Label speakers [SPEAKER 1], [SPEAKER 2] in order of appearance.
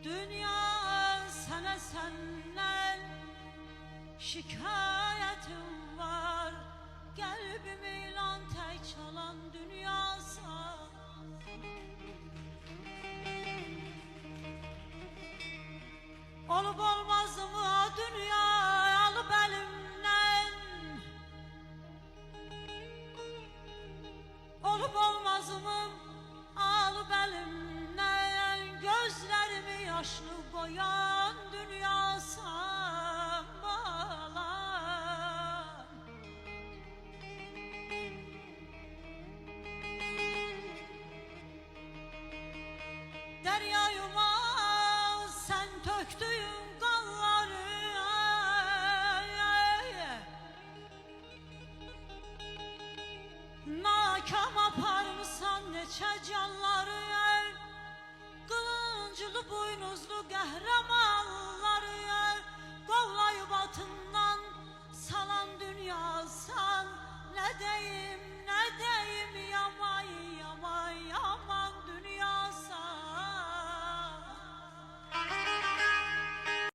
[SPEAKER 1] Dünya sana senden şikayetim var. Kalbimi ilan tek çalan dünyasa. Olup olmaz mı dünya alıp elimden? Olup olmaz mı alıp elimden? Gözlerimi yaşlı boyan dünyasa balam. Deryayıma sen töktüğün kanları, nakam aparmışsan neçə canları, kılınclı boynuzlu qəhrəmanlar.